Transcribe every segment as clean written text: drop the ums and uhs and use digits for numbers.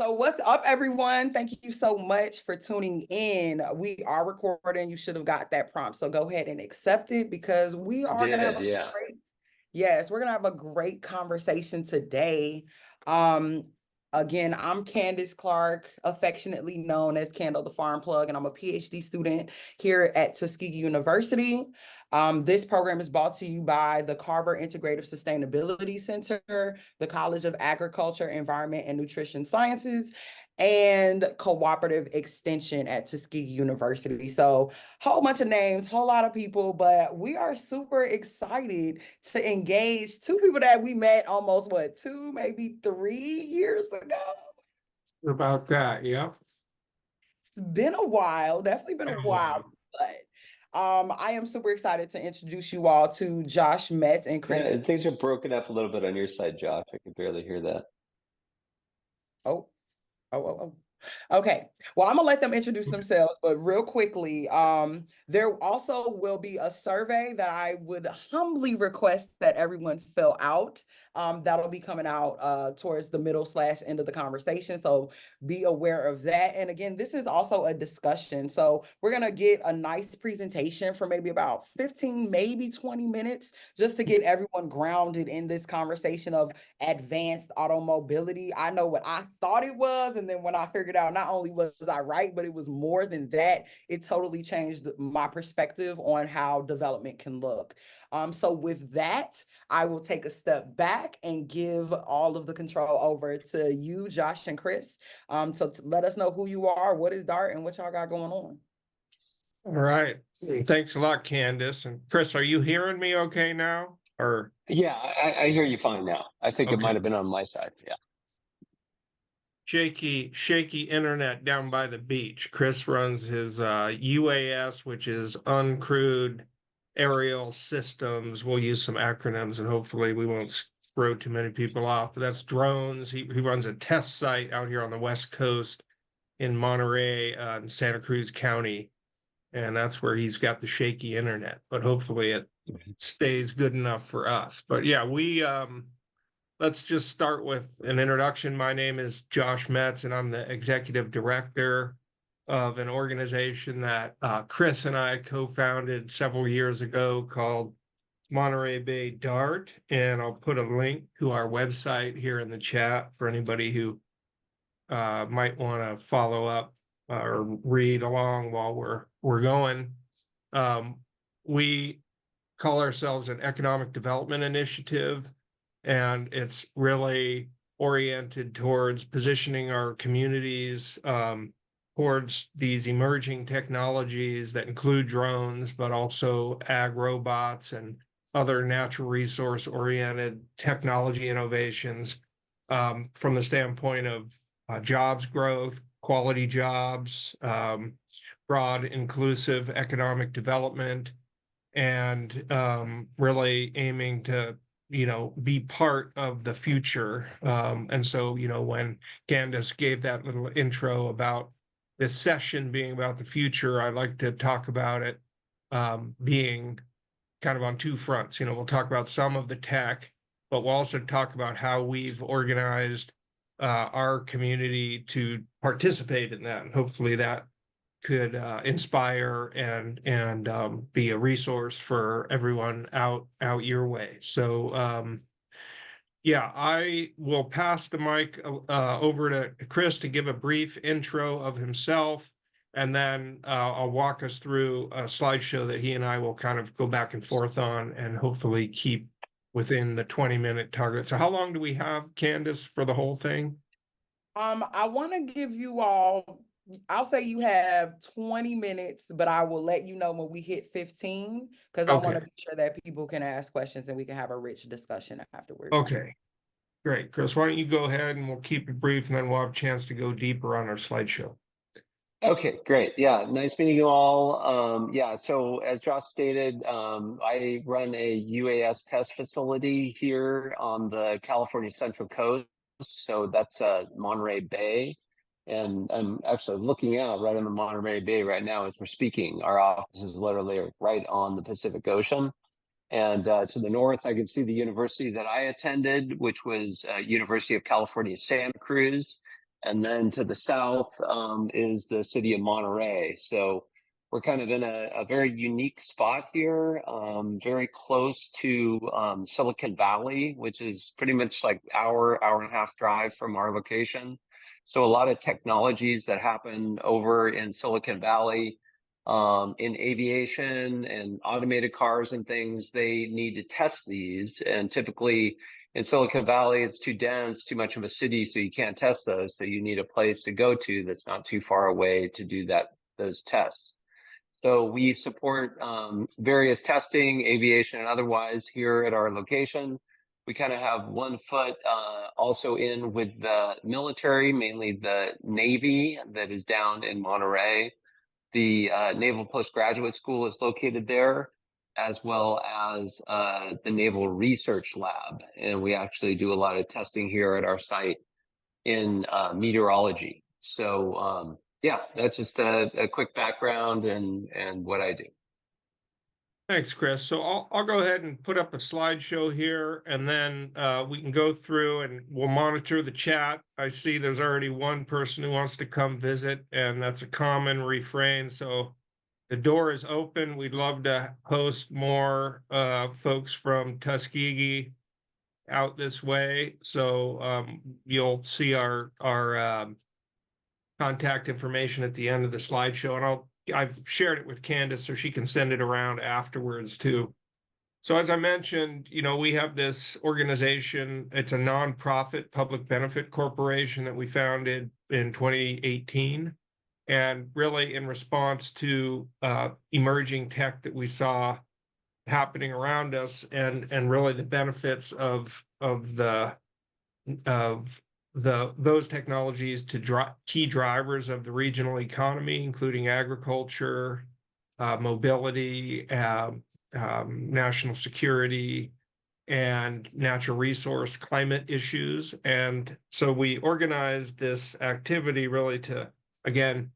So what's up, everyone? Thank you so much for tuning in. We are recording. You should have got that prompt. So go ahead and accept it because we I are going to have did, a yeah. great, yes, we're going to have a great conversation today. Um, Again, I'm Candace Clark, affectionately known as Candle the Farm Plug, and I'm a PhD student here at Tuskegee University. This program is brought to you by the Carver Integrative Sustainability Center, the College of Agriculture, Environment, and Nutrition Sciences, and Cooperative Extension at Tuskegee University. So, whole bunch of names, whole lot of people, but we are super excited to engage two people that we met almost what, 2, maybe 3 years ago. About that, yeah. It's been a while, definitely been a Been a while, while. but I am super excited to introduce you all to Josh Metz and Yeah, Chris. and things are broken up a little bit on your side, Josh. I can barely hear that. Oh, oh. Okay. Well, I'm gonna let them introduce themselves, but real quickly, there also will be a survey that I would humbly request that everyone fill out. That'll be coming out towards the middle/end of the conversation. So be aware of that. And again, this is also a discussion. So we're gonna get a nice presentation for maybe about 15, maybe 20 minutes, just to get everyone grounded in this conversation of advanced automobility. I know what I thought it was, and then when I figured out not only was I right, but it was more than that, it totally changed my perspective on how development can look. So with that, I will take a step back and give all of the control over to you, Josh and Chris, to let us know who you are, what is DART, and what y'all got going on. All right. Thanks a lot, Candace. And Chris, are you hearing me okay now? Or Yeah, I hear you fine now. I think it Okay. might have been on my side. Yeah. shaky internet down by the beach. Chris runs his UAS, which is uncrewed aerial systems. We'll use some acronyms and hopefully we won't throw too many people off. But that's drones. He runs a test site out here on the West Coast in Monterey, in Santa Cruz County. And that's where he's got the shaky internet, but hopefully it stays good enough for us. But yeah, let's just start with an introduction. My name is Josh Metz, and I'm the executive director of an organization that Chris and I co-founded several years ago called Monterey Bay DART. And I'll put a link to our website here in the chat for anybody who might want to follow up or read along while we're going. We call ourselves an economic development initiative, and it's really oriented towards positioning our communities towards these emerging technologies that include drones, but also ag robots and other natural resource oriented technology innovations from the standpoint of jobs growth, quality jobs, broad inclusive economic development, and really aiming to be part of the future. And so when Candace gave that little intro about this session being about the future, I like to talk about it being kind of on two fronts. We'll talk about some of the tech, but we'll also talk about how we've organized our community to participate in that. And hopefully that could inspire and be a resource for everyone out your way. So yeah, I will pass the mic over to Chris to give a brief intro of himself, and then I'll walk us through a slideshow that he and I will kind of go back and forth on and hopefully keep within the 20-minute target. So how long do we have, Candace, for the whole thing? I want to give you all, I'll say you have 20 minutes, but I will let you know when we hit 15, because I want to be sure that people can ask questions and we can have a rich discussion afterwards. Okay, great. Chris, why don't you go ahead and we'll keep it brief and then we'll have a chance to go deeper on our slideshow. Okay, great. Yeah, nice meeting you all. Yeah, so as Josh stated, I run a UAS test facility here on the California Central Coast. So that's Monterey Bay. And I'm actually looking out right on the Monterey Bay right now as we're speaking. Our office is literally right on the Pacific Ocean. And to the north, I can see the university that I attended, which was University of California, Santa Cruz. And then to the south is the city of Monterey. So we're kind of in a very unique spot here, very close to Silicon Valley, which is pretty much like hour and a half drive from our location. So a lot of technologies that happen over in Silicon Valley, in aviation and automated cars and things, they need to test these. And typically in Silicon Valley, it's too dense, too much of a city, so you can't test those. So you need a place to go to that's not too far away to do those tests. So we support various testing, aviation and otherwise here at our location. We kind of have 1 foot also in with the military, mainly the Navy that is down in Monterey. The Naval Postgraduate School is located there, as well as the Naval Research Lab. And we actually do a lot of testing here at our site in meteorology. So yeah, that's just a quick background and what I do. Thanks, Chris. So I'll go ahead and put up a slideshow here, and then we can go through and we'll monitor the chat. I see there's already one person who wants to come visit, and that's a common refrain. So the door is open. We'd love to host more folks from Tuskegee out this way. So you'll see our contact information at the end of the slideshow, and I've shared it with Candace so she can send it around afterwards too. So as I mentioned, we have this organization. It's a nonprofit public benefit corporation that we founded in 2018. And really in response to emerging tech that we saw happening around us and really the benefits of those technologies to key drivers of the regional economy, including agriculture, mobility, national security, and natural resource climate issues. And so we organized this activity really to, again,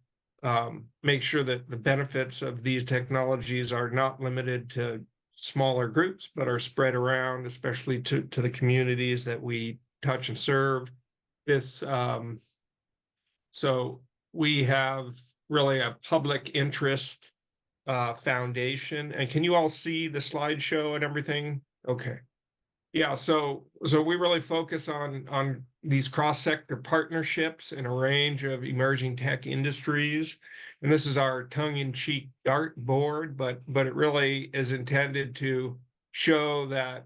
make sure that the benefits of these technologies are not limited to smaller groups, but are spread around, especially to the communities that we touch and serve. So we have really a public interest foundation. And can you all see the slideshow and everything? Okay. Yeah, so we really focus on these cross-sector partnerships in a range of emerging tech industries. And this is our tongue-in-cheek dartboard, but it really is intended to show that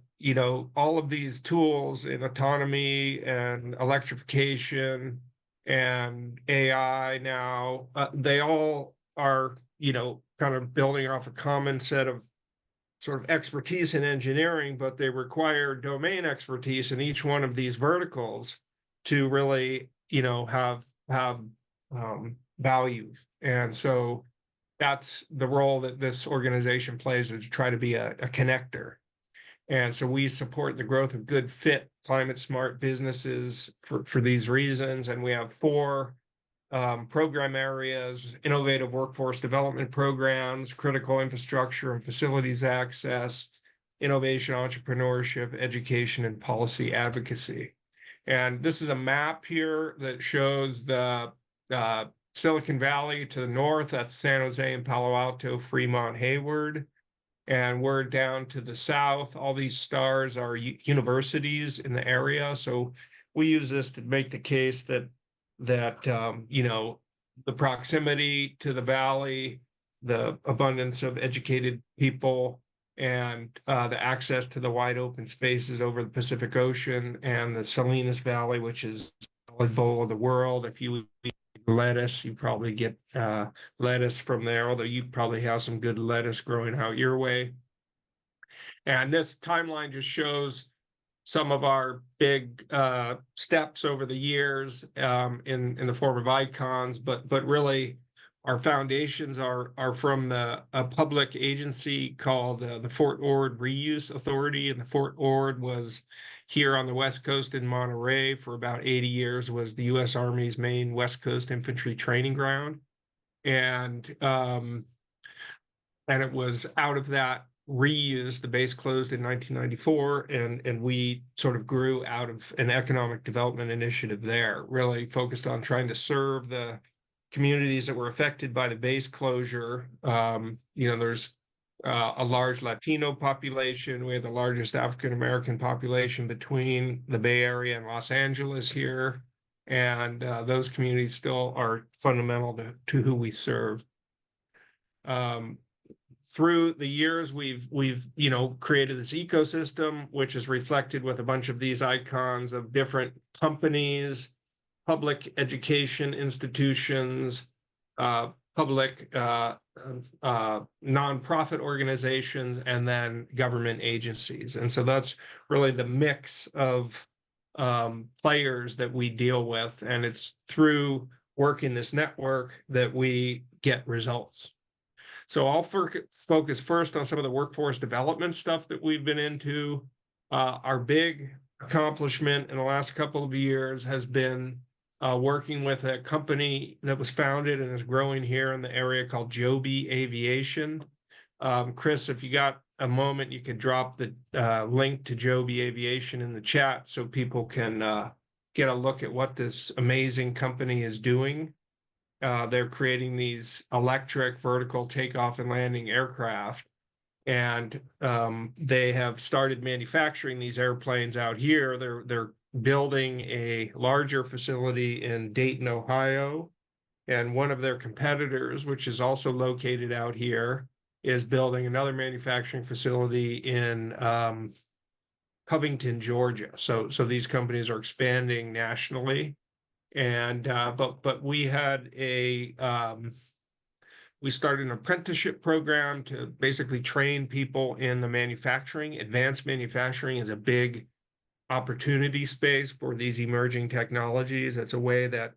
all of these tools in autonomy and electrification and AI now, they all are kind of building off a common set of sort of expertise in engineering, but they require domain expertise in each one of these verticals to really have value. And so that's the role that this organization plays, is to try to be a connector. And so we support the growth of good fit, climate smart businesses for these reasons. And we have 4 program areas: innovative workforce development programs, critical infrastructure and facilities access, innovation, entrepreneurship, education, and policy advocacy. And this is a map here that shows the Silicon Valley to the north. That's San Jose and Palo Alto, Fremont, Hayward. And we're down to the south. All these stars are universities in the area. So we use this to make the case that the proximity to the valley, the abundance of educated people, and the access to the wide open spaces over the Pacific Ocean, and the Salinas Valley, which is the salad bowl of the world. If you eat lettuce, you probably get lettuce from there, although you probably have some good lettuce growing out your way. And this timeline just shows some of our big steps over the years in the form of icons, but really our foundations are from a public agency called the Fort Ord Reuse Authority. And the Fort Ord was here on the West Coast in Monterey for about 80 years, was the U.S. Army's main West Coast infantry training ground. And it was out of that reused. The base closed in 1994, and we sort of grew out of an economic development initiative there, really focused on trying to serve the communities that were affected by the base closure. There's a large Latino population. We have the largest African American population between the Bay Area and Los Angeles here, and those communities still are fundamental to who we serve. Through the years, we've created this ecosystem, which is reflected with a bunch of these icons of different companies, public education institutions, public nonprofit organizations, and then government agencies. And so that's really the mix of players that we deal with. And it's through working this network that we get results. So I'll focus first on some of the workforce development stuff that we've been into. Our big accomplishment in the last couple of years has been working with a company that was founded and is growing here in the area called Joby Aviation. Chris, if you got a moment, you could drop the link to Joby Aviation in the chat so people can get a look at what this amazing company is doing. They're creating these electric vertical takeoff and landing aircraft, and they have started manufacturing these airplanes out here. They're building a larger facility in Dayton, Ohio, and one of their competitors, which is also located out here, is building another manufacturing facility in Covington, Georgia. So these companies are expanding nationally. And but we had we started an apprenticeship program to basically train people in the manufacturing. Advanced manufacturing is a big opportunity space for these emerging technologies. It's a way that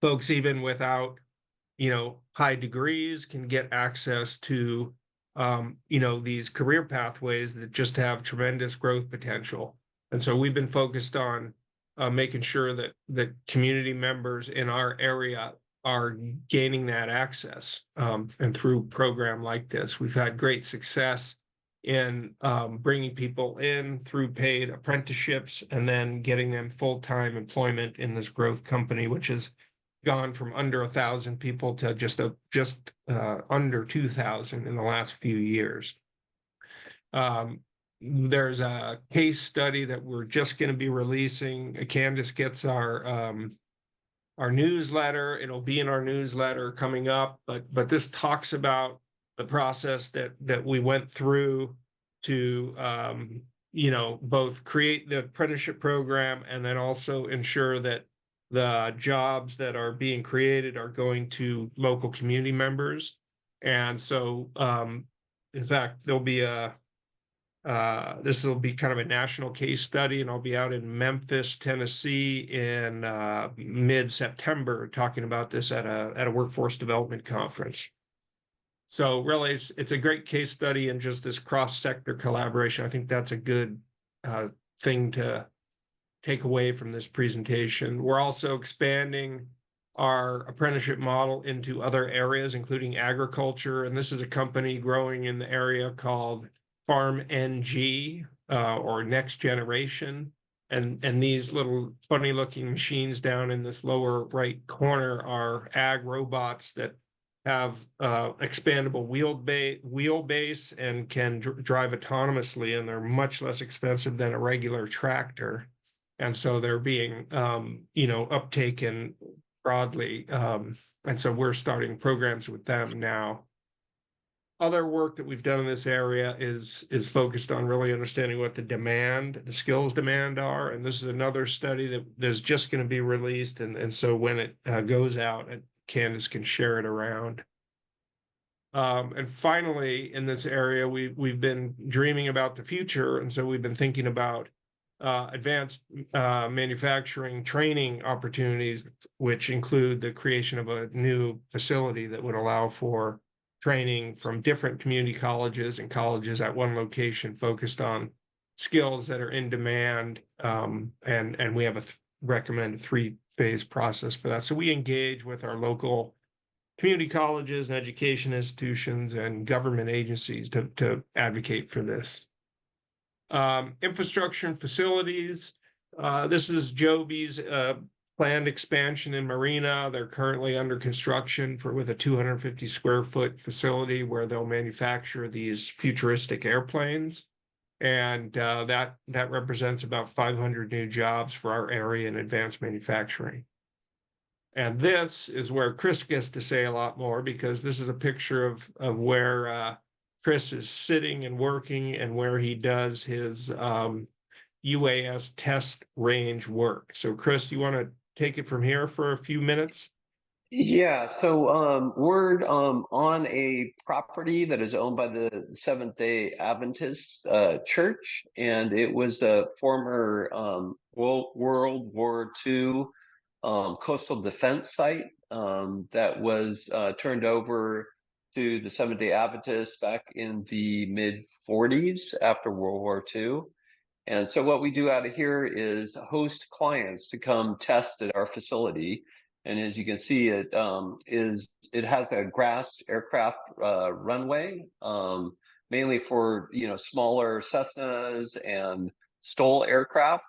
folks, even without high degrees, can get access to these career pathways that just have tremendous growth potential. And so we've been focused on making sure that the community members in our area are gaining that access. And through a program like this, we've had great success in bringing people in through paid apprenticeships and then getting them full-time employment in this growth company, which has gone from under 1,000 people to just under 2,000 in the last few years. There's a case study that we're just going to be releasing. Candace gets our newsletter. It'll be in our newsletter coming up, but this talks about the process that we went through to both create the apprenticeship program and then also ensure that the jobs that are being created are going to local community members. And so in fact, there'll be this will be kind of a national case study, and I'll be out in Memphis, Tennessee in mid-September talking about this at a workforce development conference. So really, it's a great case study and just this cross-sector collaboration. I think that's a good thing to take away from this presentation. We're also expanding our apprenticeship model into other areas, including agriculture. And this is a company growing in the area called Farm NG or Next Generation. And these little funny looking machines down in this lower right corner are ag robots that have expandable wheelbase and can drive autonomously, and they're much less expensive than a regular tractor. And so they're being uptaken broadly. And so we're starting programs with them now. Other work that we've done in this area is focused on really understanding what the skills demand are. And this is another study that is just going to be released. And so when it goes out, Candace can share it around. And finally, in this area, we've been dreaming about the future. And so we've been thinking about advanced manufacturing training opportunities, which include the creation of a new facility that would allow for training from different community colleges and colleges at one location focused on skills that are in demand. And we have recommended 3-phase process for that. So we engage with our local community colleges and education institutions and government agencies to advocate for this. Infrastructure and facilities. This is Joby's planned expansion in Marina. They're currently under construction with a 250 square foot facility where they'll manufacture these futuristic airplanes. And that represents about 500 new jobs for our area in advanced manufacturing. And this is where Chris gets to say a lot more, because this is a picture of where Chris is sitting and working and where he does his UAS test range work. So Chris, do you want to take it from here for a few minutes? Yeah, so we're on a property that is owned by the Seventh-day Adventist Church, and it was a former World War II coastal defense site that was turned over to the Seventh-day Adventists back in the mid-40s after World War II. And so what we do out of here is host clients to come test at our facility. And as you can see, it has a grass aircraft runway, mainly for smaller Cessnas and STOL aircraft.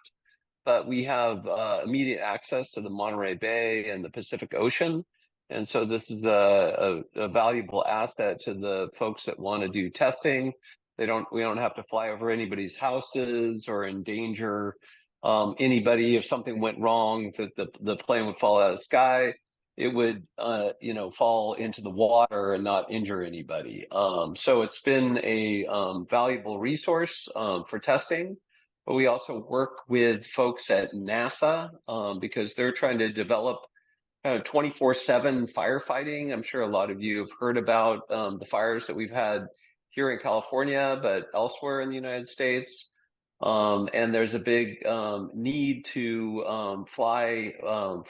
But we have immediate access to the Monterey Bay and the Pacific Ocean. And so this is a valuable asset to the folks that want to do testing. We don't have to fly over anybody's houses or endanger anybody. If something went wrong, that the plane would fall out of the sky, it would fall into the water and not injure anybody. So it's been a valuable resource for testing. But we also work with folks at NASA because they're trying to develop kind of 24/7 firefighting. I'm sure a lot of you have heard about the fires that we've had here in California, but elsewhere in the United States. And there's a big need to fly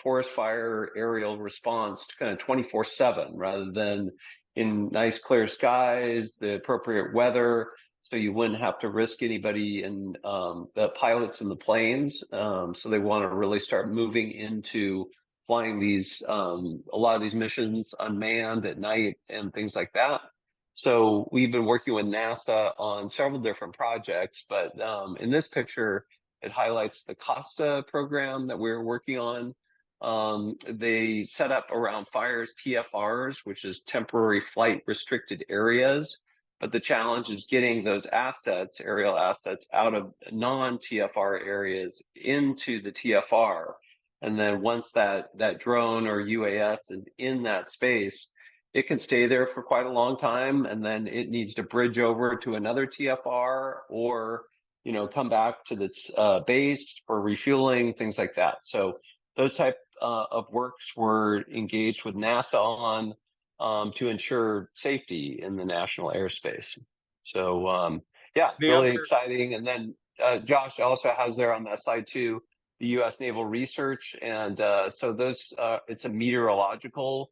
forest fire aerial response to kind of 24/7 rather than in nice clear skies, the appropriate weather, so you wouldn't have to risk anybody and the pilots in the planes. So they want to really start moving into flying these a lot of these missions unmanned at night and things like that. So we've been working with NASA on several different projects, but in this picture, it highlights the COSTA program that we're working on. They set up around fires TFRs, which is temporary flight restricted areas. But the challenge is getting those assets, aerial assets, out of non-TFR areas into the TFR. And then once that drone or UAS is in that space, it can stay there for quite a long time, and then it needs to bridge over to another TFR or come back to this base for refueling, things like that. So those type of works we're engaged with NASA on to ensure safety in the national airspace. So yeah, really exciting. And then Josh also has there on that slide too the U.S. Naval Research, and so those it's a meteorological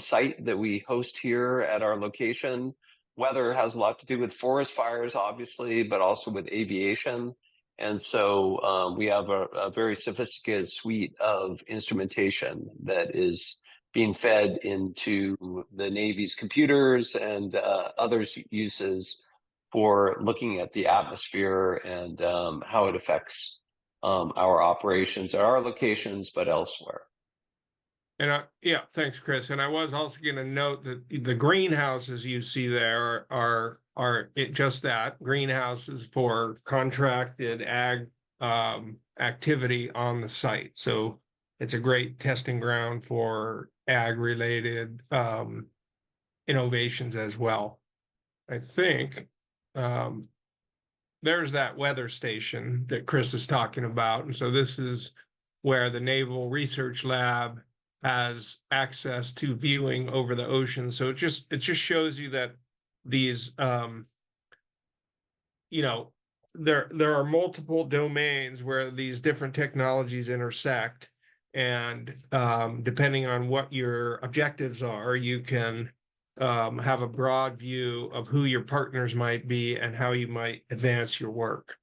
site that we host here at our location. Weather has a lot to do with forest fires, obviously, but also with aviation. And so we have a very sophisticated suite of instrumentation that is being fed into the Navy's computers and others' uses for looking at the atmosphere and how it affects our operations at our locations, but elsewhere. And yeah, thanks, Chris. And I was also going to note that the greenhouses you see there are just that, greenhouses for contracted ag activity on the site. So it's a great testing ground for ag related innovations as well. I think there's that weather station that Chris is talking about. And so this is where the Naval Research Lab has access to viewing over the ocean. So it just shows you that these there are multiple domains where these different technologies intersect, and depending on what your objectives are, you can have a broad view of who your partners might be and how you might advance your work.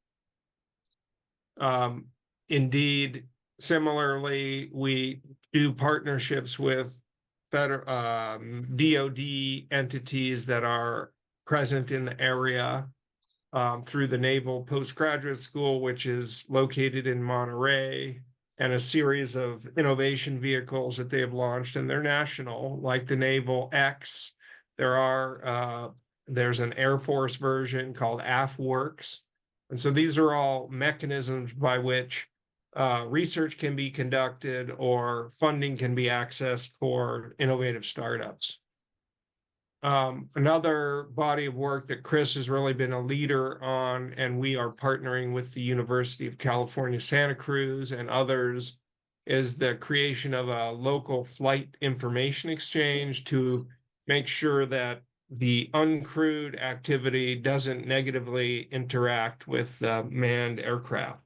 Indeed, similarly, we do partnerships with federal DoD entities that are present in the area, through the Naval Postgraduate School, which is located in Monterey, and a series of innovation vehicles that they have launched, and they're national, like the Naval X. There's an Air Force version called AFWorks. And so these are all mechanisms by which research can be conducted or funding can be accessed for innovative startups. Another body of work that Chris has really been a leader on, and we are partnering with the University of California, Santa Cruz and others, is the creation of a local flight information exchange to make sure that the uncrewed activity doesn't negatively interact with manned aircraft.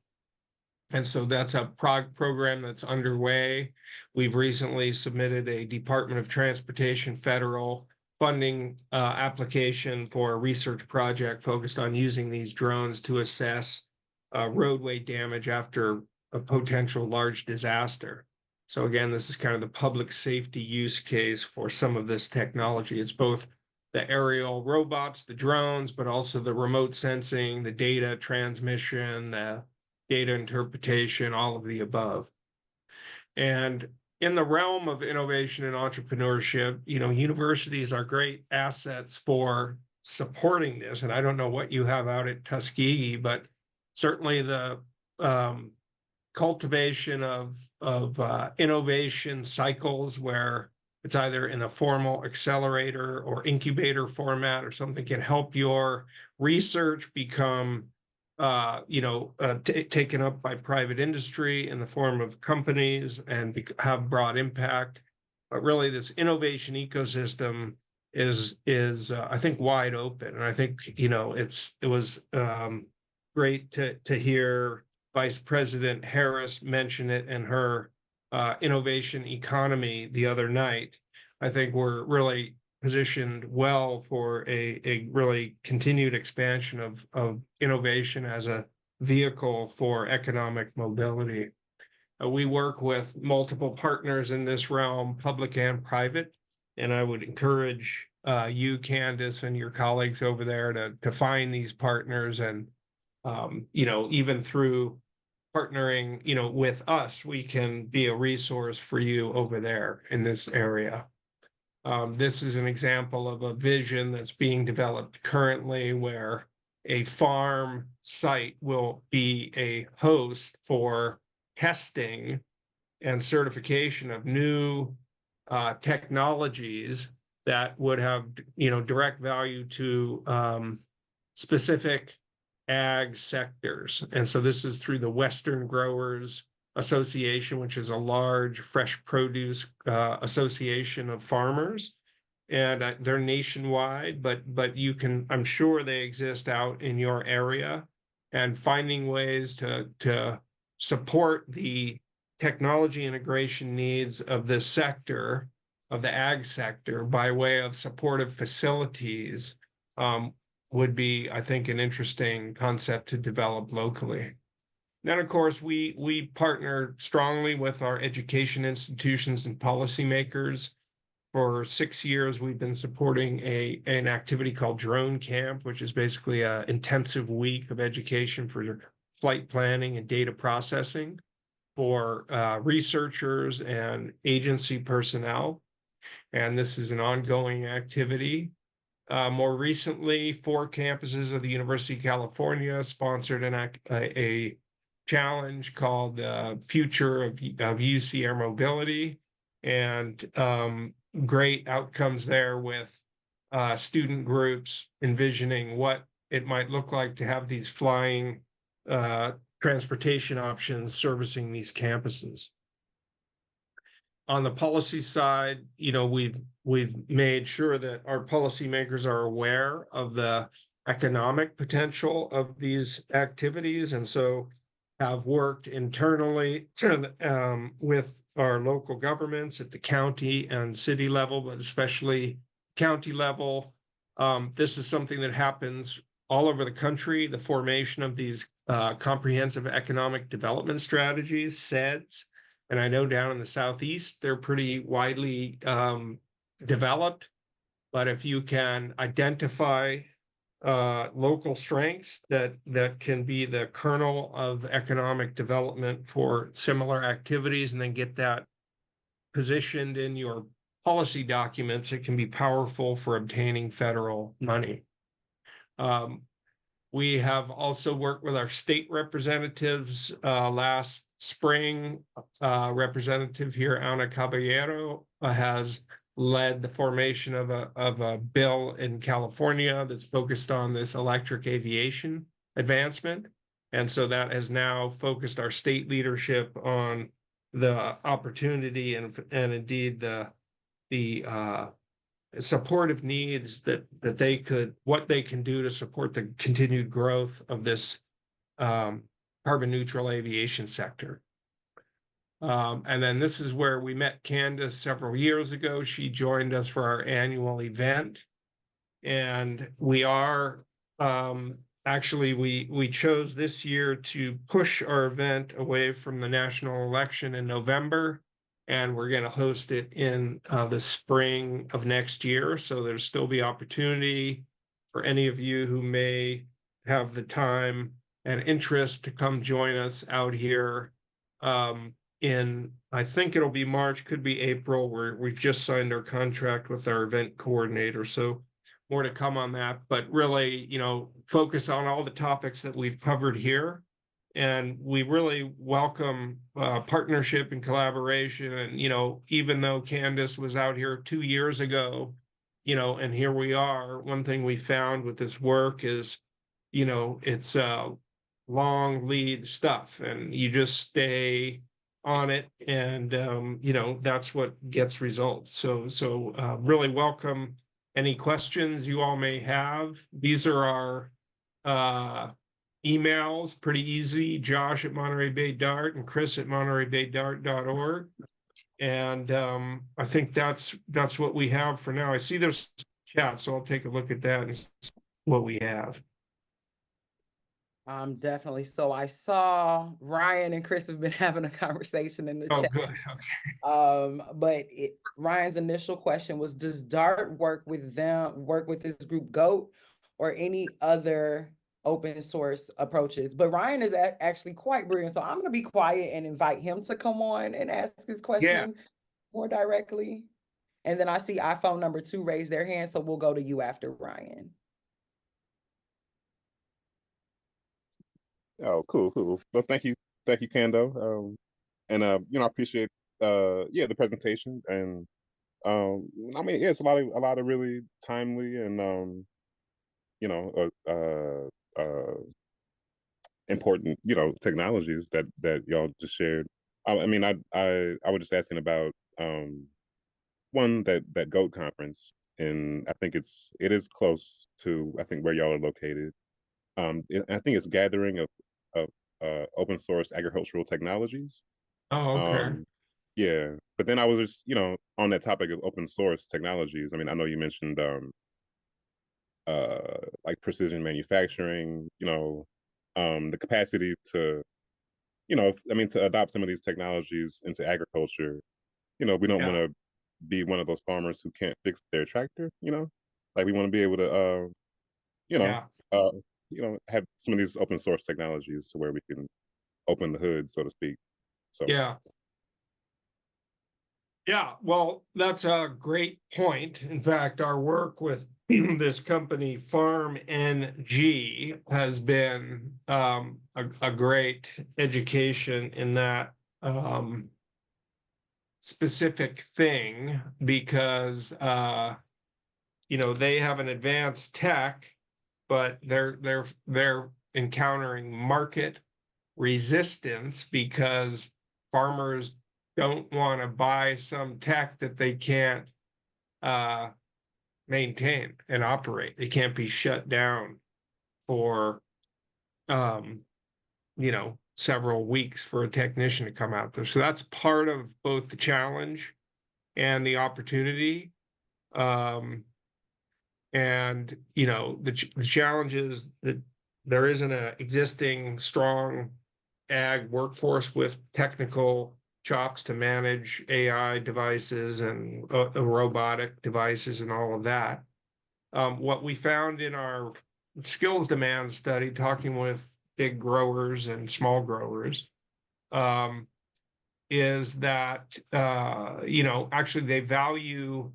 And so that's a program that's underway. We've recently submitted a Department of Transportation federal funding application for a research project focused on using these drones to assess roadway damage after a potential large disaster. So again, this is kind of the public safety use case for some of this technology. It's both the aerial robots, the drones, but also the remote sensing, the data transmission, the data interpretation, all of the above. And in the realm of innovation and entrepreneurship, universities are great assets for supporting this. And I don't know what you have out at Tuskegee, but certainly the cultivation of innovation cycles where it's either in a formal accelerator or incubator format or something can help your research become taken up by private industry in the form of companies and have broad impact. But really, this innovation ecosystem is I think wide open, and I think it was great to hear Vice President Harris mention it in her innovation economy the other night. I think we're really positioned well for a really continued expansion of innovation as a vehicle for economic mobility. We work with multiple partners in this realm, public and private, and I would encourage you, Candace, and your colleagues over there to find these partners, and even through partnering with us, we can be a resource for you over there in this area. This is an example of a vision that's being developed currently where a farm site will be a host for testing and certification of new technologies that would have direct value to specific ag sectors. And so this is through the Western Growers Association, which is a large fresh produce association of farmers, and they're nationwide, but I'm sure they exist out in your area, and finding ways to support the technology integration needs of this sector, of the ag sector, by way of supportive facilities would be, I think, an interesting concept to develop locally. Then, of course, we partner strongly with our education institutions and policymakers. For 6 years, we've been supporting an activity called Drone Camp, which is basically an intensive week of education for flight planning and data processing for researchers and agency personnel. And this is an ongoing activity. More recently, 4 campuses of the University of California sponsored a challenge called the Future of UC Air Mobility, and great outcomes there with student groups envisioning what it might look like to have these flying transportation options servicing these campuses. On the policy side, we've made sure that our policymakers are aware of the economic potential of these activities, and so have worked internally with our local governments at the county and city level, but especially county level. This is something that happens all over the country, the formation of these comprehensive economic development strategies, SEDS, And I know down in the Southeast, they're pretty widely developed. But if you can identify local strengths that can be the kernel of economic development for similar activities, and then get that positioned in your policy documents, it can be powerful for obtaining federal money. We have also worked with our state representatives. Last spring, representative here, Ana Caballero, has led the formation of a bill in California that's focused on this electric aviation advancement. And so that has now focused our state leadership on the opportunity and indeed the supportive needs that they could, what they can do to support the continued growth of this carbon neutral aviation sector. And then this is where we met Candace several years ago. She joined us for our annual event. And we are actually, we chose this year to push our event away from the national election in November, and we're going to host it in the spring of next year. So there'll still be opportunity for any of you who may have the time and interest to come join us out here in, I think it'll be March, could be April, where we've just signed our contract with our event coordinator. So more to come on that, but really, focus on all the topics that we've covered here. And we really welcome partnership and collaboration. And, even though Candace was out here 2 years ago, and here we are, one thing we found with this work is, it's long lead stuff, and you just stay on it, and that's what gets results. So really welcome any questions you all may have. These are our emails, pretty easy: Josh at Monterey Bay Dart and Chris at montereybaydart.org. And I think that's what we have for now. I see there's chat, so I'll take a look at that and see what we have. Definitely. So I saw Ryan and Chris have been having a conversation in the chat. Good. Okay. But Ryan's initial question was, does DART work with this group GOAT or any other open source approaches? But Ryan is actually quite brilliant. So I'm going to be quiet and invite him to come on and ask his question more directly. And then I see iPhone number 2 raise their hand. So we'll go to you after Ryan. Oh, cool. Well, thank you, Kando. And I appreciate the presentation, and it's a lot of really timely and important technologies that y'all just shared. I was just asking about one, that GOAT conference, and I think it is close to, I think, where y'all are located. I think it's gathering of open source agricultural technologies. Oh, okay. Yeah, but then I was just on that topic of open source technologies. I know you mentioned like precision manufacturing, the capacity to to adopt some of these technologies into agriculture. We don't want to be one of those farmers who can't fix their tractor. Like, we want to be able to have some of these open source technologies to where we can open the hood, so to speak. So yeah, well, that's a great point. In fact, our work with this company Farm NG has been a great education in that specific thing, because they have an advanced tech, but they're encountering market resistance because farmers don't want to buy some tech that they can't maintain and operate. They can't be shut down for several weeks for a technician to come out there. So that's part of both the challenge and the opportunity. And the challenge is that there isn't an existing strong ag workforce with technical chops to manage AI devices and robotic devices and all of that. What we found in our skills demand study, talking with big growers and small growers, is that actually they value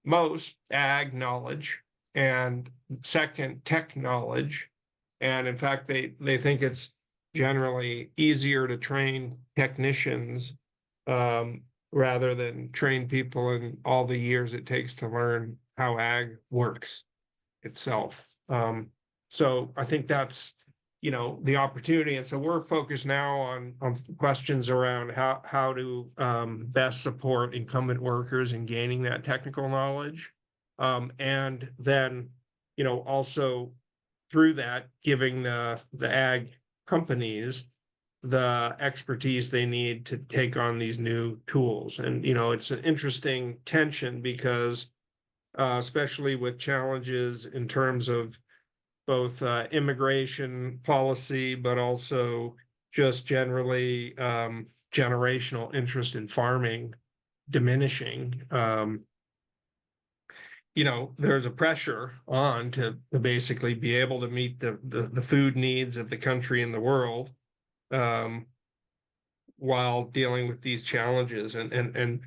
most ag knowledge and second tech knowledge, and in fact they think it's generally easier to train technicians rather than train people in all the years it takes to learn how ag works itself. So I think that's the opportunity, and so we're focused now on questions around how to best support incumbent workers in gaining that technical knowledge, and then also through that giving the ag companies the expertise they need to take on these new tools. And it's an interesting tension because especially with challenges in terms of both immigration policy, but also just generally generational interest in farming diminishing. There's a pressure on to basically be able to meet the food needs of the country and the world while dealing with these challenges. And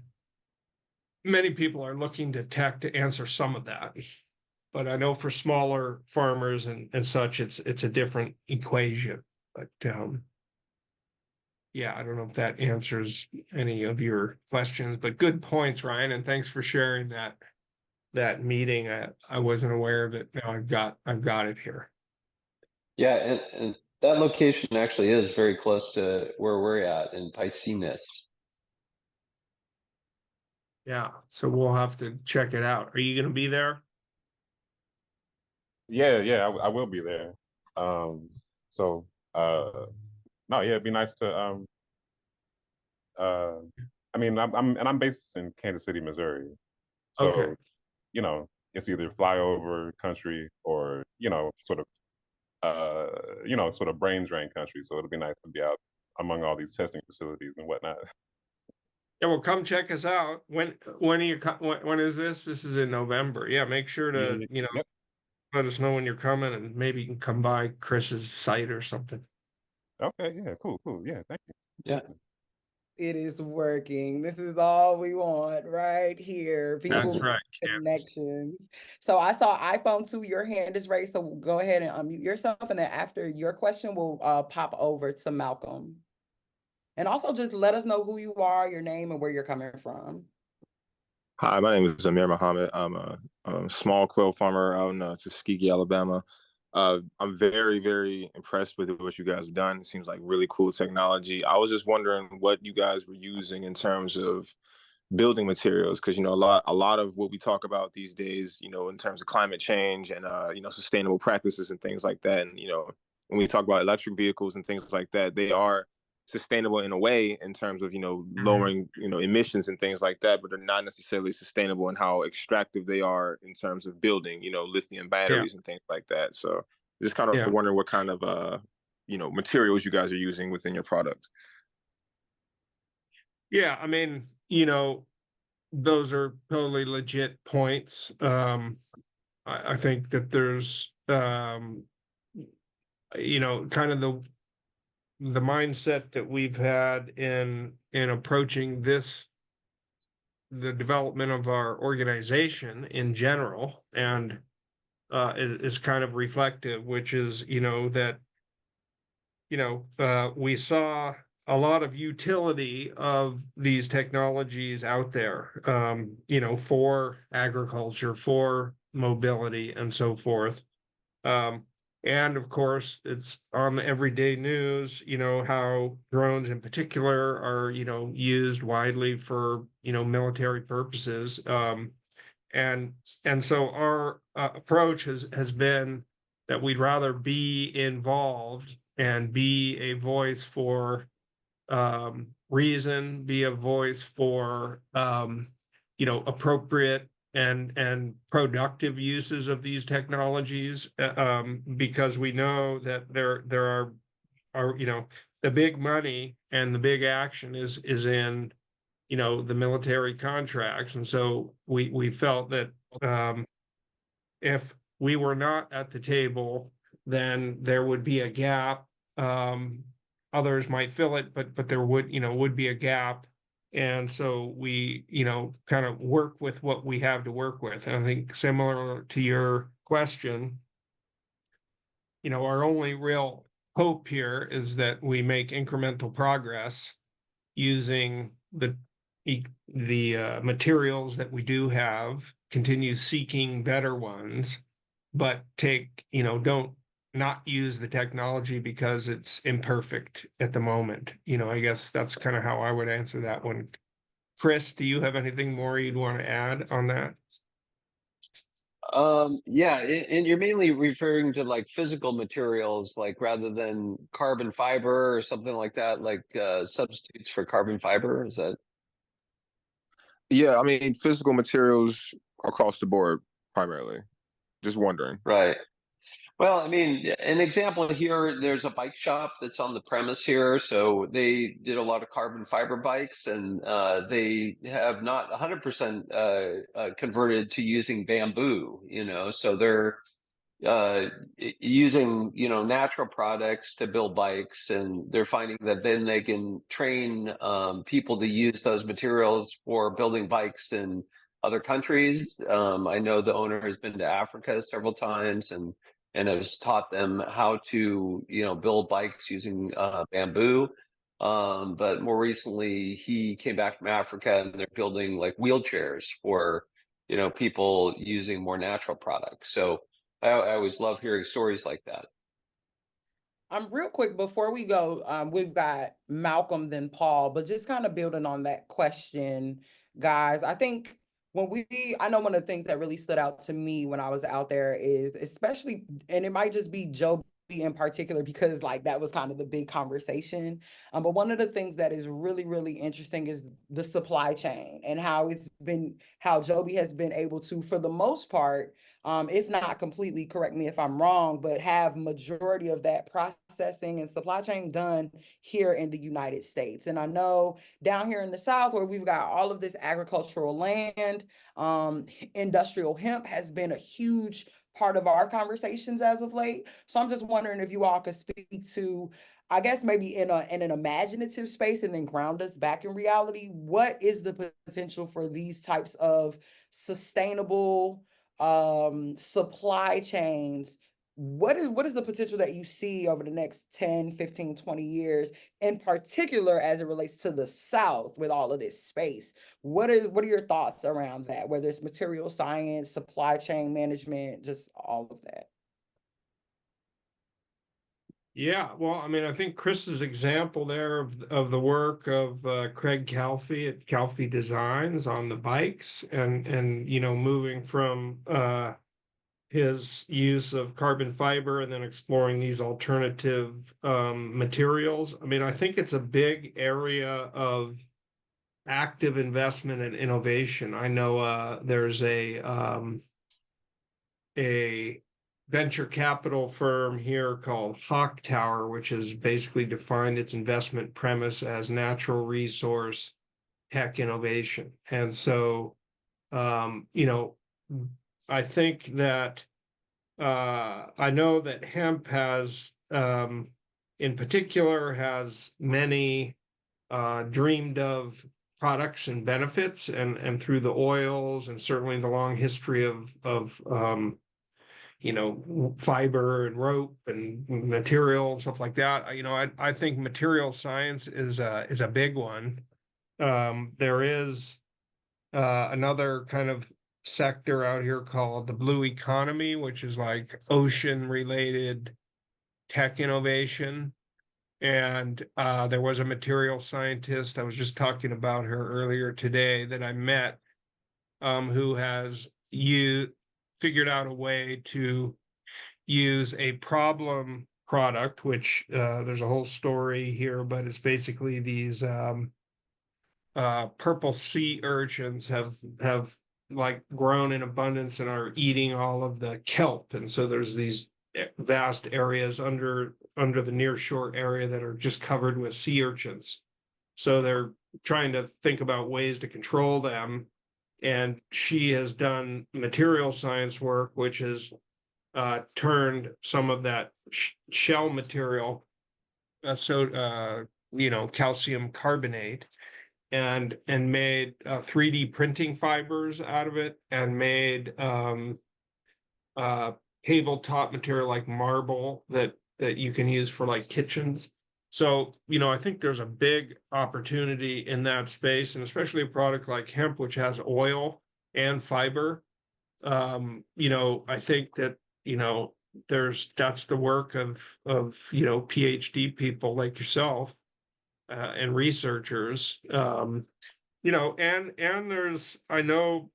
many people are looking to tech to answer some of that. But I know for smaller farmers and such, it's a different equation. But yeah, I don't know if that answers any of your questions, but good points, Ryan, and thanks for sharing that meeting. I wasn't aware of it. Now I've got it here. Yeah, and that location actually is very close to where we're at in Piscinus. Yeah, so we'll have to check it out. Are you going to be there? Yeah, I will be there. So no, yeah, it'd be nice to I mean, I'm based in Kansas City, Missouri. So, Okay. It's either flyover country or, sort of brain drain country. So it'll be nice to be out among all these testing facilities and whatnot. Yeah, well, come check us out. When are you when is this? This is in November. Yeah, make sure to, Yep. let us know when you're coming, and maybe you can come by Chris's site or something. Okay, yeah, cool. Yeah, thank you. Yeah. It is working. This is all we want right here. That's People right. connections. So I saw iPhone 2, your hand is raised. So go ahead and unmute yourself. And then after your question, we'll pop over to Malcolm. And also just let us know who you are, your name, and where you're coming from. Hi, my name is Amir Muhammad. I'm a small quail farmer out in Tuskegee, Alabama. I'm very, very impressed with what you guys have done. It seems like really cool technology. I was just wondering what you guys were using in terms of building materials, because a lot of what we talk about these days, in terms of climate change and sustainable practices and things like that. And when we talk about electric vehicles and things like that, they are sustainable in a way in terms of lowering emissions and things like that, but they're not necessarily sustainable in how extractive they are in terms of building lithium batteries and things like that. So just kind of wondering what kind of materials you guys are using within your product. Yeah, I mean, those are totally legit points. I think that there's kind of the mindset that we've had in approaching the development of our organization in general, and is kind of reflective, which is that we saw a lot of utility of these technologies out there, for agriculture, for mobility, and so forth. And of course, it's on the everyday news, how drones in particular are, used widely for, military purposes. And so our approach has been that we'd rather be involved and be a voice for reason, be a voice for appropriate and productive uses of these technologies, because we know that there are the big money and the big action is in, you know, the military contracts. And so we felt that if we were not at the table, then there would be a gap. Others might fill it, but there would be a gap. And so we, kind of work with what we have to work with. And I think similar to your question, our only real hope here is that we make incremental progress using the materials that we do have, continue seeking better ones, but don't not use the technology because it's imperfect at the moment. I guess that's kind of how I would answer that one. Chris, do you have anything more you'd want to add on that? Yeah, and you're mainly referring to like physical materials, like rather than carbon fiber or something like that, like substitutes for carbon fiber. Is that? Yeah, I mean, physical materials across the board, primarily. Just wondering. Right. Well, I mean, an example here, there's a bike shop that's on the premise here. So they did a lot of carbon fiber bikes, and they have not 100% converted to using bamboo, so they're using natural products to build bikes, and they're finding that then they can train people to use those materials for building bikes in other countries. I know the owner has been to Africa several times and has taught them how to build bikes using bamboo. But more recently, he came back from Africa, and they're building like wheelchairs for people using more natural products. So I always love hearing stories like that. Real quick before we go, we've got Malcolm then Paul, but just kind of building on that question, guys. I think I know one of the things that really stood out to me when I was out there is especially, and it might just be Joe in particular, because like that was kind of the big conversation. But one of the things that is really, really interesting is the supply chain and how Joby has been able to, for the most part, if not completely, correct me if I'm wrong, but have majority of that processing and supply chain done here in the United States. And I know down here in the South, where we've got all of this agricultural land, industrial hemp has been a huge part of our conversations as of late. So I'm just wondering if you all could speak to, I guess maybe in an imaginative space, and then ground us back in reality. What is the potential for these types of sustainable supply chains? What is the potential that you see over the next 10, 15, 20 years, in particular as it relates to the South with all of this space? What are your thoughts around that, whether it's material science, supply chain management, just all of that? Yeah, well, I mean, I think Chris's example there of the work of Craig Calfee at Calfee Designs on the bikes, and moving from his use of carbon fiber and then exploring these alternative materials. I mean, I think it's a big area of active investment and innovation. I know there's a venture capital firm here called Hawk Tower, which has basically defined its investment premise as natural resource tech innovation. And so, I think that I know that hemp has, in particular, has many dreamed of products and benefits, and through the oils and certainly the long history of fiber and rope and material and stuff like that. I think material science is a big one. There is another kind of sector out here called the blue economy, which is like ocean related tech innovation. And there was a material scientist, I was just talking about her earlier today, that I met, who has figured out a way to use a problem product, which there's a whole story here, but it's basically these purple sea urchins have like grown in abundance and are eating all of the kelp, and so there's these vast areas under under the nearshore area that are just covered with sea urchins. So they're trying to think about ways to control them. And she has done material science work, which has turned some of that shell material, calcium carbonate, and made 3D printing fibers out of it, and made tabletop material like marble that you can use for like kitchens. So, I think there's a big opportunity in that space, and especially a product like hemp, which has oil and fiber. I think that, that's the work of PhD people like yourself, and researchers. And I know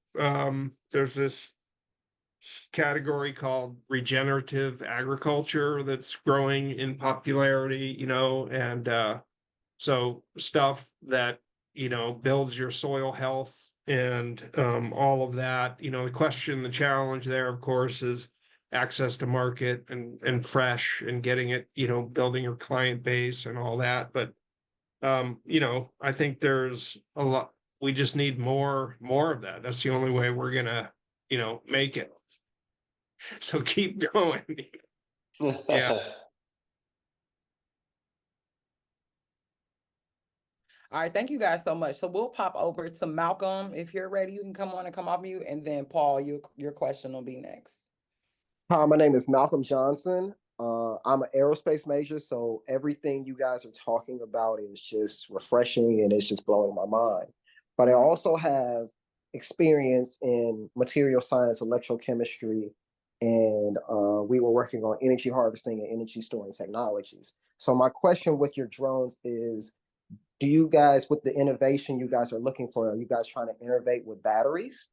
there's this category called regenerative agriculture that's growing in popularity, and so stuff that builds your soil health and all of that. The challenge there, of course, is access to market and fresh and getting it, building your client base and all that. But I think there's a lot. We just need more of that. That's the only way we're gonna, make it. So keep going. Yeah. All right, thank you guys so much. So we'll pop over to Malcolm. If you're ready, you can come on and come off mute, and then Paul, your question will be next. Hi, my name is Malcolm Johnson. I'm an aerospace major, so everything you guys are talking about is just refreshing and it's just blowing my mind. But I also have experience in material science, electrochemistry, and we were working on energy harvesting and energy storing technologies. So my question with your drones is, do you guys, with the innovation you guys are looking for, are you guys trying to innovate with batteries?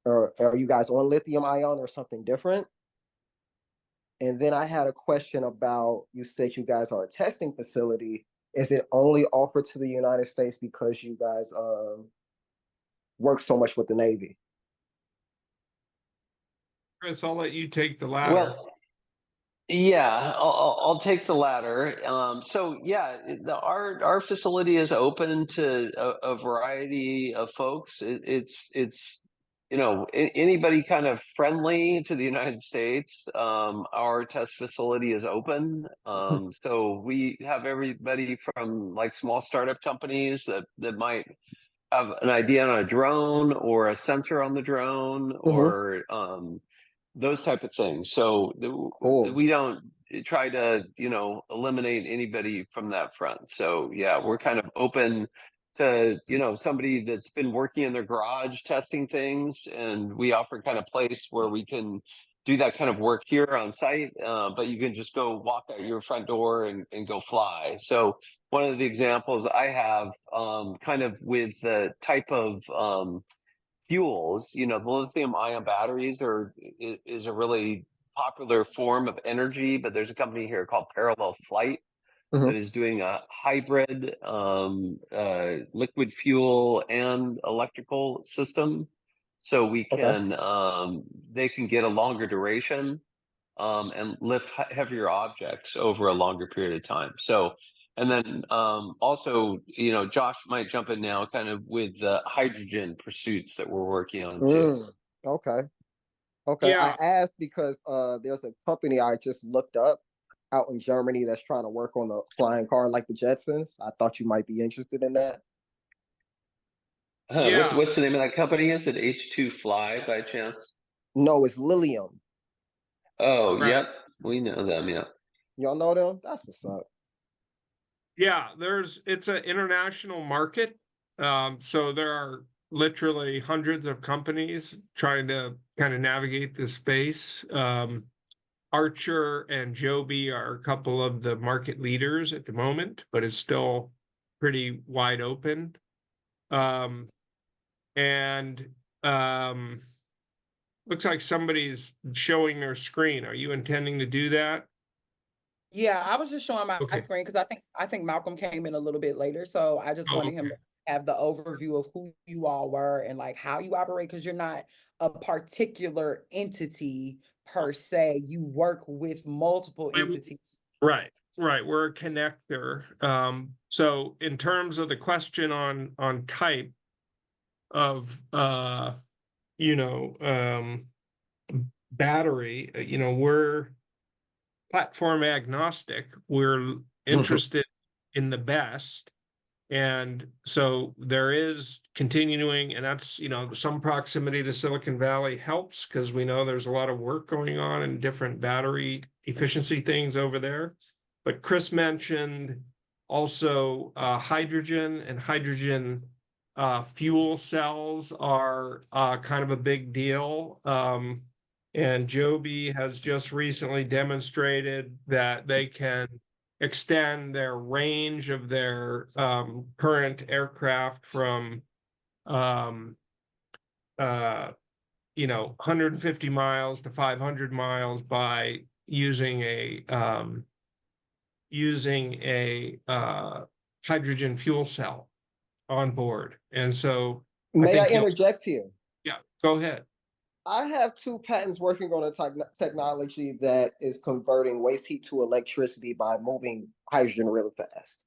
Or are you guys on lithium ion or something different? And then I had a question about, you said you guys are a testing facility. Is it only offered to the United States because you guys work so much with the Navy? Chris, I'll let you take the latter. Well, yeah, I'll take the latter. So yeah, our facility is open to a variety of folks. It's anybody kind of friendly to the United States. Our test facility is open. So we have everybody from like small startup companies that might have an idea on a drone or a sensor on the drone, or those type of things. So Cool. we don't try to eliminate anybody from that front. So yeah, we're kind of open to somebody that's been working in their garage testing things, and we offer kind of place where we can do that kind of work here on site, but you can just go walk out your front door and go fly. So one of the examples I have, kind of with the type of fuels, the lithium ion batteries is a really popular form of energy, but there's a company here called Parallel Flight that is doing a hybrid liquid fuel and electrical system. So we can they can get a longer duration and lift heavier objects over a longer period of time. So, and then also, Josh might jump in now kind of with the hydrogen pursuits that we're working on too. Okay. Yeah. I asked because there's a company I just looked up out in Germany that's trying to work on a flying car like the Jetsons. I thought you might be interested in that. Yeah. What's the name of that company? Is it H2 Fly by chance? No, it's Lilium. Oh, Right. yep. We know them, yeah. Y'all know them? That's what's up. Yeah, it's an international market. So there are literally hundreds of companies trying to kind of navigate this space. Archer and Joby are a couple of the market leaders at the moment, but it's still pretty wide open. And looks like somebody's showing their screen. Are you intending to do that? Yeah, I was just showing my Okay. screen because I think Malcolm came in a little bit later, so I just wanted him to have the overview of who you all were and like how you operate, because you're not a particular entity per se. You work with multiple entities. Right, right. We're a connector. So in terms of the question on type of you know, battery, we're platform agnostic. We're interested in the best. And so there is continuing, and that's, some proximity to Silicon Valley helps because we know there's a lot of work going on in different battery efficiency things over there. But Chris mentioned also hydrogen and hydrogen fuel cells are kind of a big deal. And Joby has just recently demonstrated that they can extend their range of their current aircraft from um, 150 miles to 500 miles by using a hydrogen fuel cell on board. And so I May I think interject here? yeah, go ahead. I have 2 patents working on a technology that is converting waste heat to electricity by moving hydrogen really fast.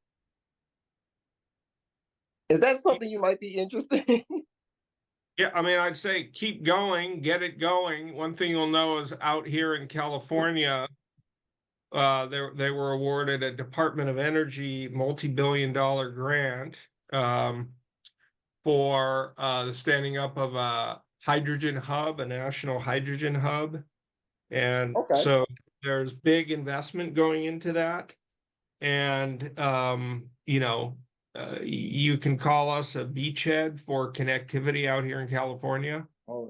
Is that something you might be interested in? Yeah, I mean, I'd say keep going, get it going. One thing you'll know is out here in California, they were awarded a Department of Energy multi-billion-dollar grant for the standing up of a hydrogen hub, a national hydrogen hub. And Okay. so there's big investment going into that. And you can call us a beachhead for connectivity out here in California Oh,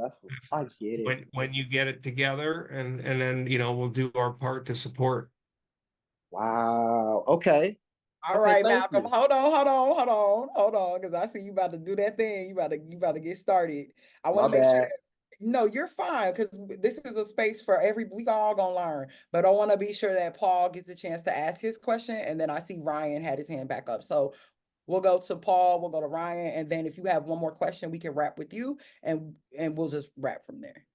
I get it. when you get it together, and then we'll do our part to support. Wow. Okay. All Okay, right, thank Malcolm, you. hold on, because I see you about to do that thing. You about to get started. I want My to make sure bad. that no, you're fine because this is a space for we all gonna learn. But I want to be sure that Paul gets a chance to ask his question, and then I see Ryan had his hand back up. So we'll go to Paul, we'll go to Ryan, and then if you have one more question, we can wrap with you, and we'll just wrap from there.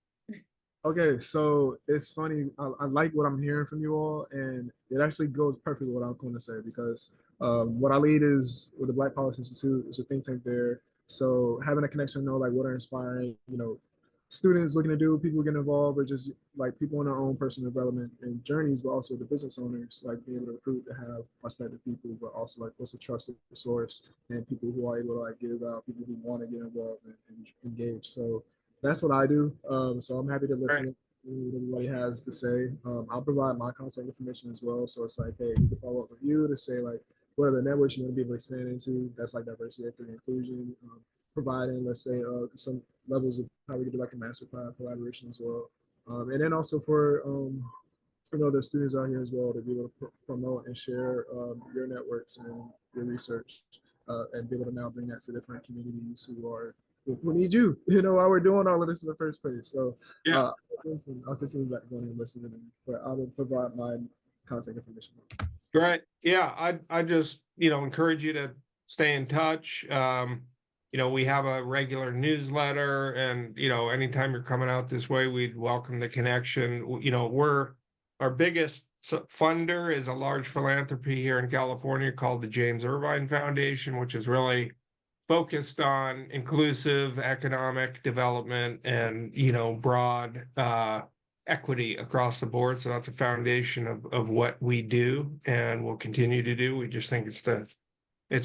Okay, so it's funny. I like what I'm hearing from you all, and it actually goes perfectly with what I'm going to say because what I lead is with the Black Policy Institute. It's a think tank there. So having a connection, know like what are inspiring, students looking to do, people getting involved, or just like people in their own personal development and journeys, but also the business owners, like being able to recruit to have prospective people, but also like what's a trusted source and people who are able to like give out, people who want to get involved and engage. So that's what I do. So I'm happy to listen to what everybody has to say. I'll provide my contact information as well. So it's like, hey, we can follow up with you to say like, what are the networks you want to be able to expand into? That's like diversity, equity, inclusion. Providing, let's say, some levels of how we could do like a master plan collaboration as well. And then also for the students out here as well to be able to promote and share your networks and your research and be able to now bring that to different communities who need you, while we're doing all of this in the first place. So Yeah. I'll continue back going and listening, but I will provide my contact information. Right. Yeah. I just, encourage you to stay in touch. We have a regular newsletter and, anytime you're coming out this way, we'd welcome the connection. Our biggest funder is a large philanthropy here in California called the James Irvine Foundation, which is really focused on inclusive economic development and, broad equity across the board. So that's a foundation of what we do and will continue to do. We just think it's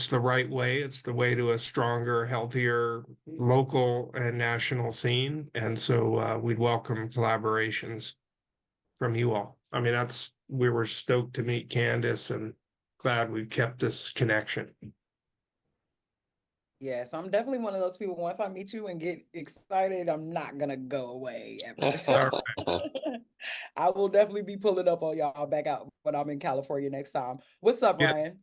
the right way. It's the way to a stronger, healthier local and national scene. And so we'd welcome collaborations from you all. I mean, we were stoked to meet Candace and glad we've kept this connection. Yes, I'm definitely one of those people. Once I meet you and get excited, I'm not gonna go away ever. So I will definitely be pulling up on y'all back out when I'm in California next time. What's up, Yeah. Ryan?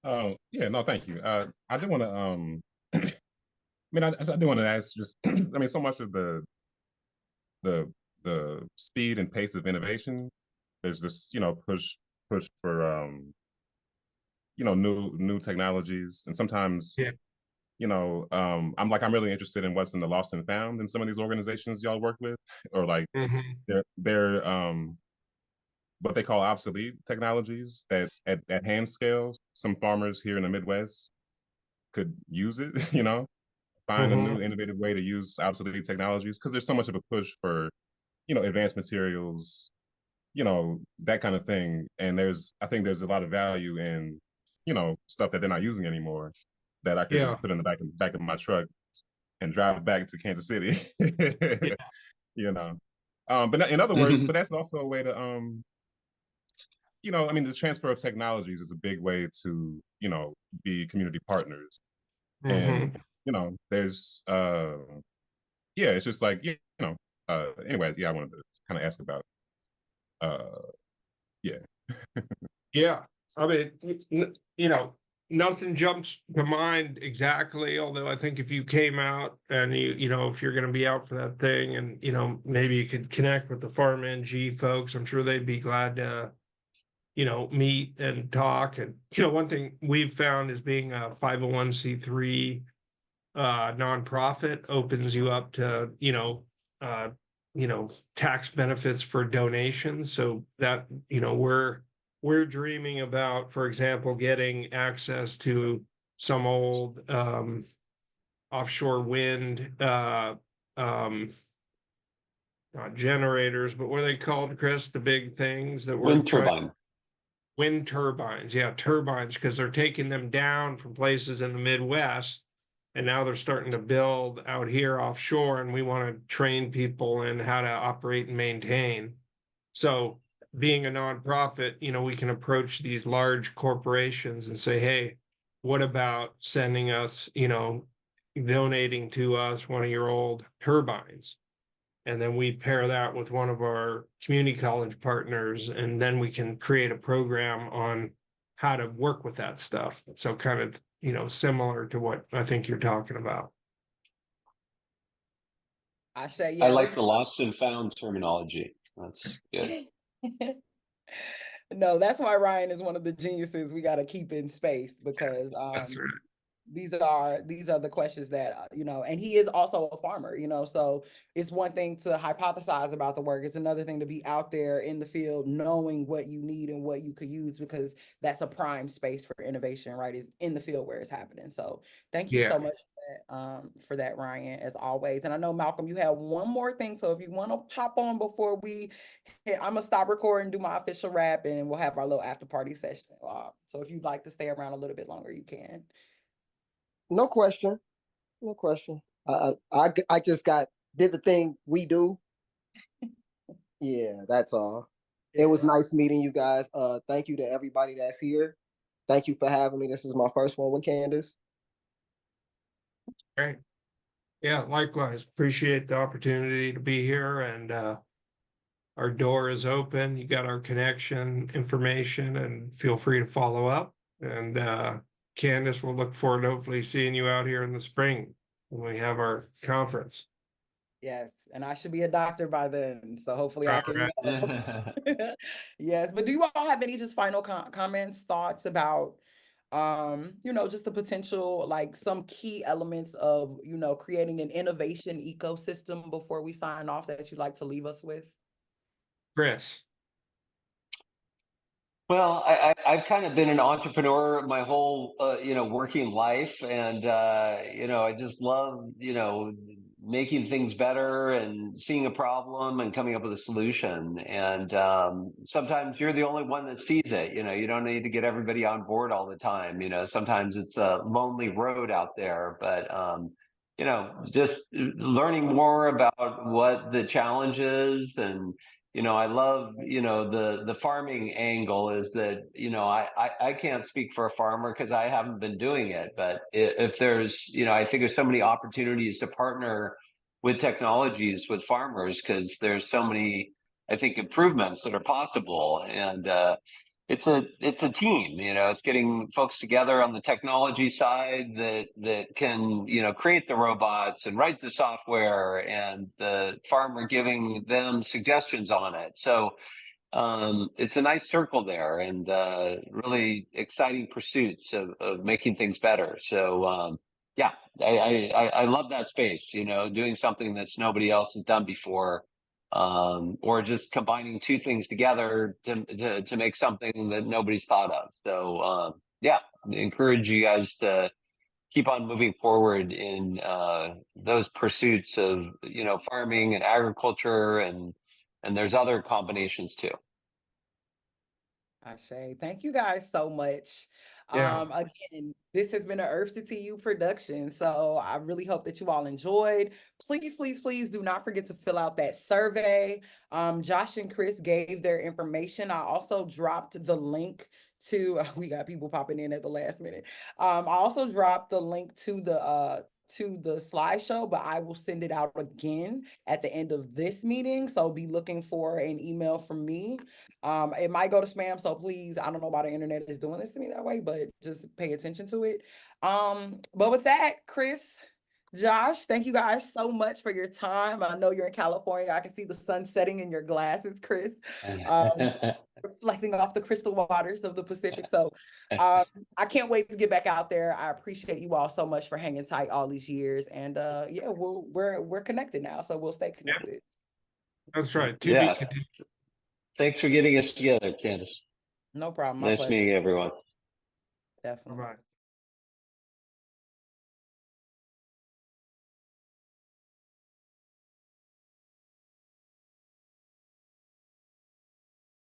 Oh, yeah, no, thank you. I did want to, I do want to ask just, so much of the speed and pace of innovation is just, push for, new technologies, and sometimes Yeah. I'm really interested in what's in the lost and found in some of these organizations y'all work with, or like Mhm. they're what they call obsolete technologies that at hand scales, some farmers here in the Midwest could use it, find a new Mhm. innovative way to use obsolete technologies because there's so much of a push for, advanced materials, that kind of thing. And I think there's a lot of value in, stuff that they're not using anymore that I could Yeah. just put in the back of my truck and drive back to Kansas City. Yeah. you know. But in other words, but that's also a way to the transfer of technologies is a big way to, be community partners. And, Mhm. there's yeah, it's just like, anyway, yeah, I wanted to kind of ask about yeah. Yeah. I mean, nothing jumps to mind exactly, although I think if you came out and if you're going to be out for that thing and, maybe you could connect with the Farm NG folks, I'm sure they'd be glad to, meet and talk. And, one thing we've found is being a 501c3 nonprofit opens you up to, uh, tax benefits for donations. So that, we're dreaming about, for example, getting access to some old offshore wind um not generators, but what are they called, Chris? The big things that we're Wind trying. turbine. Wind turbines, yeah, turbines, because they're taking them down from places in the Midwest. And now they're starting to build out here offshore, and we want to train people in how to operate and maintain. So, being a nonprofit, we can approach these large corporations and say, hey, what about sending us, donating to us one of your old turbines? And then we pair that with one of our community college partners, and then we can create a program on how to work with that stuff. So kind of, similar to what I think you're talking about. I say, I yeah, like let's. the lost and found terminology. That's good. No, that's why Ryan is one of the geniuses we got to keep in space because That's right. these are the questions that and he is also a farmer, so it's one thing to hypothesize about the work, it's another thing to be out there in the field knowing what you need and what you could use, because that's a prime space for innovation, right, is in the field where it's happening. So thank you Yeah. so much for that, Ryan, as always. And I know, Malcolm, you have one more thing, so if you want to pop on before we hit, I'm gonna stop recording, do my official wrap, and we'll have our little after party session. So if you'd like to stay around a little bit longer, you can. No question. No question. I just did the thing we do. Yeah, that's all. It was nice meeting you guys. Thank you to everybody that's here. Thank you for having me. This is my first one with Candace. Great. Yeah, likewise. Appreciate the opportunity to be here, and our door is open. You got our connection information, and feel free to follow up. And Candace, we'll look forward to hopefully seeing you out here in the spring when we have our conference. Yes, and I should be a doctor by then, so hopefully I All can. right. Yes, but do you all have any just final comments, thoughts about, just the potential, like some key elements of, creating an innovation ecosystem before we sign off that you'd like to leave us with? Chris. Well, I've kind of been an entrepreneur my whole, working life. And, I just love, making things better and seeing a problem and coming up with a solution. And sometimes you're the only one that sees it. You don't need to get everybody on board all the time. Sometimes it's a lonely road out there. But, just learning more about what the challenge is. And I love, the farming angle is that, I can't speak for a farmer because I haven't been doing it. But if there's, I think there's so many opportunities to partner with technologies with farmers because there's so many, I think, improvements that are possible. And it's a team, it's getting folks together on the technology side that can, create the robots and write the software, and the farmer giving them suggestions on it. So it's a nice circle there, and really exciting pursuits of making things better. So yeah, I love that space, you know, doing something that's nobody else has done before, or just combining two things together to make something that nobody's thought of. So, yeah, encourage you guys to keep on moving forward in those pursuits of, you know, farming and agriculture, and there's other combinations too. Ashe. Thank you guys so much. Yeah. Again, this has been an Earth2TU production. So I really hope that you all enjoyed. Please, please, please do not forget to fill out that survey. Josh and Chris gave their information. I also dropped the link to, we got people popping in at the last minute. I also dropped the link to the slideshow, but I will send it out again at the end of this meeting. So be looking for an email from me. It might go to spam, so please, I don't know why the internet is doing this to me that way, but just pay attention to it. But with that, Chris, Josh, thank you guys so much for your time. I know you're in California. I can see the sun setting in your glasses, Chris, reflecting off the crystal waters of the Pacific. So I can't wait to get back out there. I appreciate you all so much for hanging tight all these years. And yeah, we're connected now, so we'll stay connected. That's right. To Yeah. be continued. Thanks for getting us together, Candace. No problem. My Nice pleasure. meeting everyone. Definitely. Bye-bye.